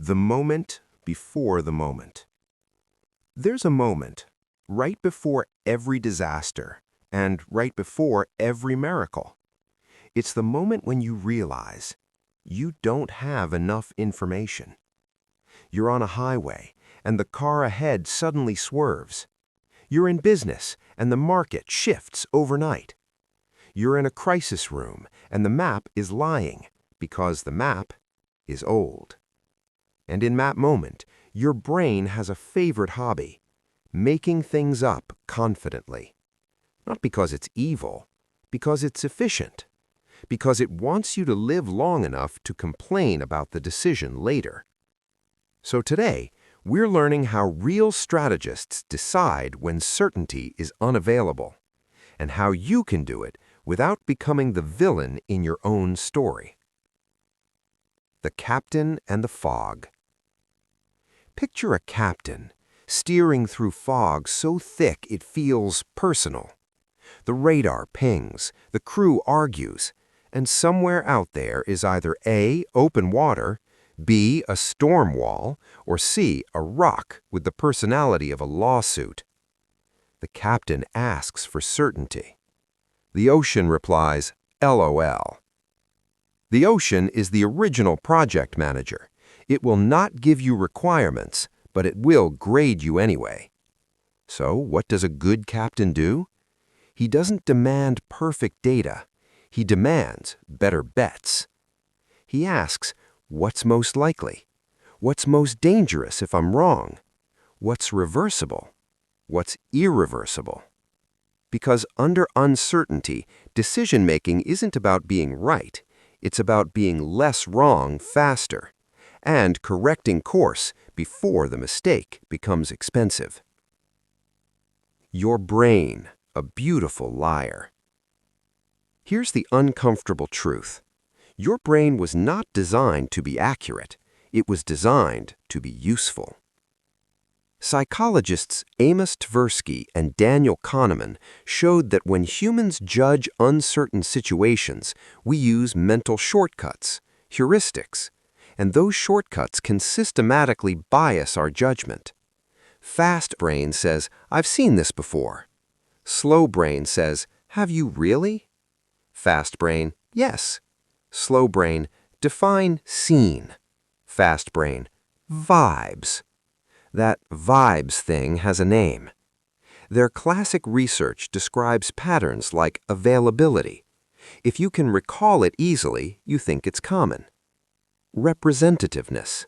The moment before the moment. There's a moment right before every disaster and right before every miracle. It's the moment when you realize you don't have enough information. You're on a highway and the car ahead suddenly swerves. You're in business and the market shifts overnight. You're in a crisis room and the map is lying because the map is old. And in that moment, your brain has a favorite hobby, making things up confidently. Not because it's evil, because it's efficient, because it wants you to live long enough to complain about the decision later. So today, we're learning how real strategists decide when certainty is unavailable, and how you can do it without becoming the villain in your own story. The captain and the fog. Picture a captain steering through fog so thick it feels personal. The radar pings, the crew argues, and somewhere out there is either A, open water, B, a storm wall, or C, a rock with the personality of a lawsuit. The captain asks for certainty. The ocean replies, LOL. The ocean is the original project manager. It will not give you requirements, but it will grade you anyway. So what does a good captain do? He doesn't demand perfect data. He demands better bets. He asks, what's most likely? What's most dangerous if I'm wrong? What's reversible? What's irreversible? Because under uncertainty, decision-making isn't about being right. It's about being less wrong faster, and correcting course before the mistake becomes expensive. Your brain, a beautiful liar. Here's the uncomfortable truth. Your brain was not designed to be accurate. It was designed to be useful. Psychologists Amos Tversky and Daniel Kahneman showed that when humans judge uncertain situations, we use mental shortcuts, heuristics, and those shortcuts can systematically bias our judgment. Fast brain says, I've seen this before. Slow brain says, have you really? Fast brain, yes. Slow brain, define seen. Fast brain, vibes. That vibes thing has a name. Their classic research describes patterns like availability. If you can recall it easily, you think it's common. Representativeness.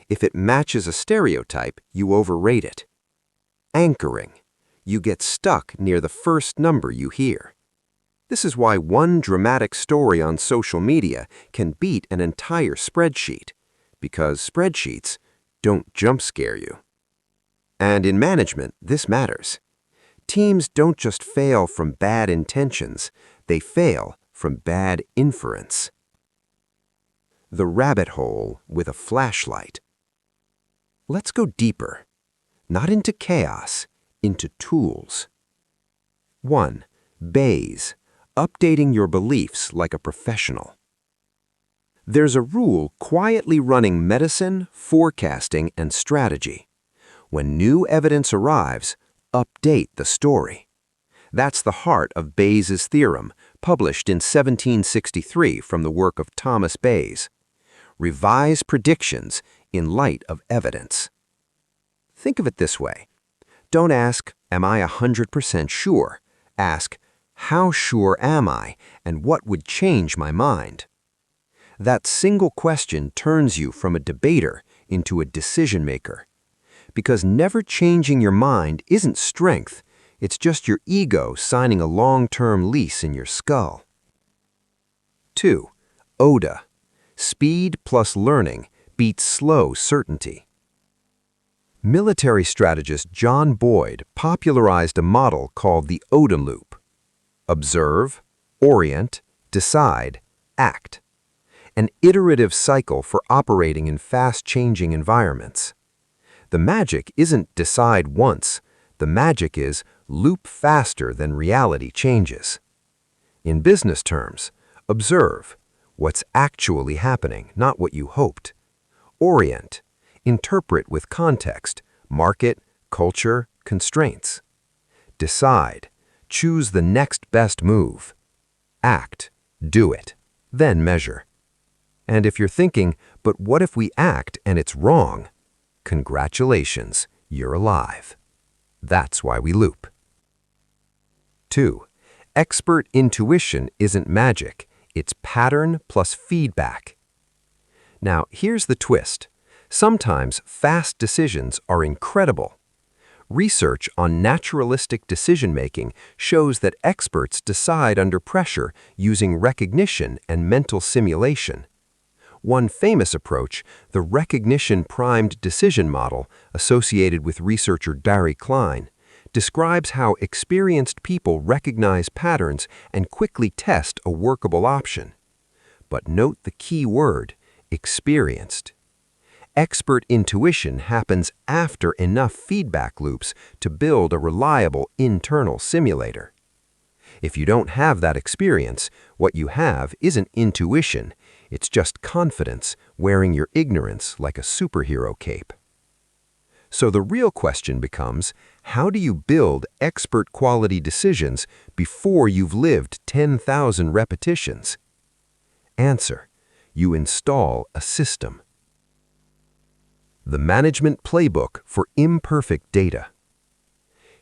If it matches a stereotype, you overrate it. Anchoring. You get stuck near the first number you hear. This is why one dramatic story on social media can beat an entire spreadsheet, because spreadsheets don't jump scare you. And in management, this matters. Teams don't just fail from bad intentions, they fail from bad inference. The rabbit hole with a flashlight. Let's go deeper, not into chaos, into tools. 1. Bayes, updating your beliefs like a professional. There's a rule quietly running medicine, forecasting, and strategy. When new evidence arrives, update the story. That's the heart of Bayes' theorem, published in 1763 from the work of Thomas Bayes. Revise predictions in light of evidence. Think of it this way. Don't ask, am I 100% sure? Ask, how sure am I, and what would change my mind? That single question turns you from a debater into a decision maker. Because never changing your mind isn't strength, it's just your ego signing a long-term lease in your skull. 2. OODA. Speed plus learning beats slow certainty. Military strategist John Boyd popularized a model called the OODA Loop. Observe, orient, decide, act. An iterative cycle for operating in fast-changing environments. The magic isn't decide once. The magic is loop faster than reality changes. In business terms, observe what's actually happening, not what you hoped. Orient. Interpret with context, market, culture, constraints. Decide. Choose the next best move. Act. Do it. Then measure. And if you're thinking, but what if we act and it's wrong? Congratulations, you're alive. That's why we loop. 2. Expert intuition isn't magic, it's pattern plus feedback. Now, here's the twist. Sometimes fast decisions are incredible. Research on naturalistic decision-making shows that experts decide under pressure using recognition and mental simulation. One famous approach, the recognition-primed decision model, associated with researcher Barry Klein, describes how experienced people recognize patterns and quickly test a workable option. But note the key word, experienced. Expert intuition happens after enough feedback loops to build a reliable internal simulator. If you don't have that experience, what you have isn't intuition, it's just confidence wearing your ignorance like a superhero cape. So the real question becomes, how do you build expert quality decisions before you've lived 10,000 repetitions? Answer: you install a system. The management playbook for imperfect data.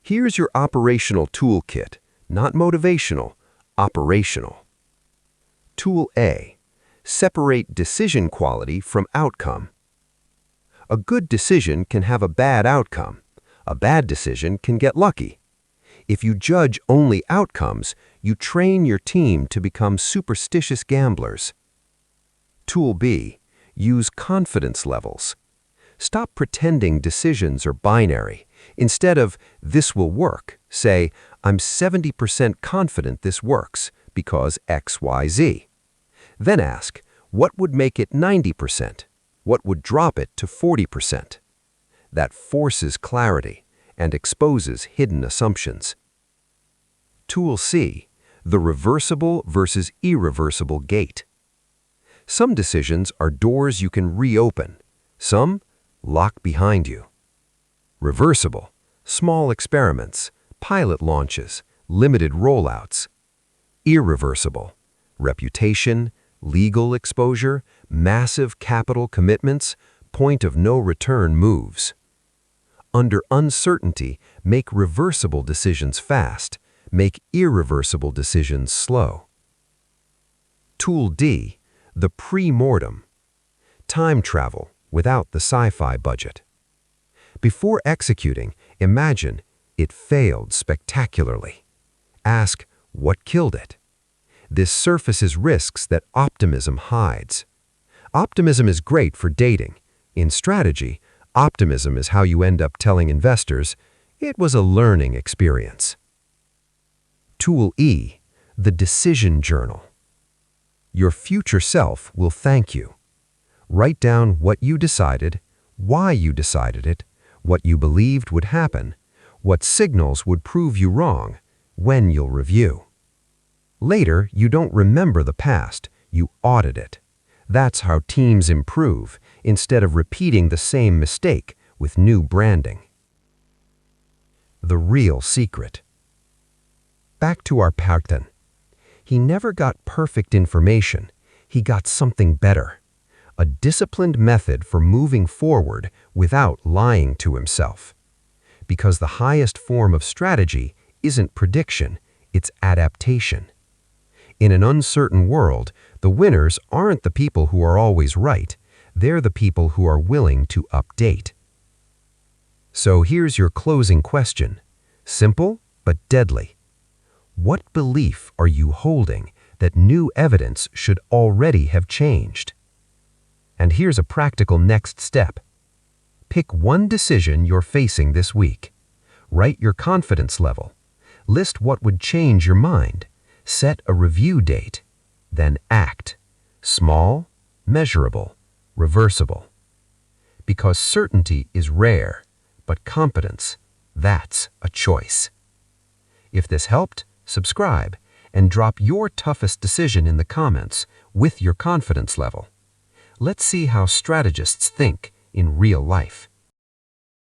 Here's your operational toolkit, not motivational, operational. Tool A. Separate decision quality from outcome. A good decision can have a bad outcome. A bad decision can get lucky. If you judge only outcomes, you train your team to become superstitious gamblers. Tool B. Use confidence levels. Stop pretending decisions are binary. Instead of, this will work, say, I'm 70% confident this works because X, Y, Z. Then ask, what would make it 90%? What would drop it to 40%? That forces clarity and exposes hidden assumptions. Tool C, the reversible versus irreversible gate. Some decisions are doors you can reopen. Some lock behind you. Reversible, small experiments, pilot launches, limited rollouts. Irreversible, reputation, legal exposure, massive capital commitments, point of no return moves. Under uncertainty, make reversible decisions fast, make irreversible decisions slow. Tool D, the pre-mortem. Time travel without the sci-fi budget. Before executing, imagine it failed spectacularly. Ask, what killed it? This surfaces risks that optimism hides. Optimism is great for dating. In strategy, optimism is how you end up telling investors, it was a learning experience. Tool E, the decision journal. Your future self will thank you. Write down what you decided, why you decided it, what you believed would happen, what signals would prove you wrong, when you'll review. Later, you don't remember the past, you audit it. That's how teams improve, instead of repeating the same mistake with new branding. The real secret. Back to our Parton. He never got perfect information, he got something better. A disciplined method for moving forward without lying to himself. Because the highest form of strategy isn't prediction, it's adaptation. In an uncertain world, the winners aren't the people who are always right, they're the people who are willing to update. So here's your closing question. Simple but deadly. What belief are you holding that new evidence should already have changed? And here's a practical next step. Pick one decision you're facing this week. Write your confidence level. List what would change your mind. Set a review date. Then act. Small, measurable, reversible. Because certainty is rare, but competence, that's a choice. If this helped, subscribe and drop your toughest decision in the comments with your confidence level. Let's see how strategists think in real life.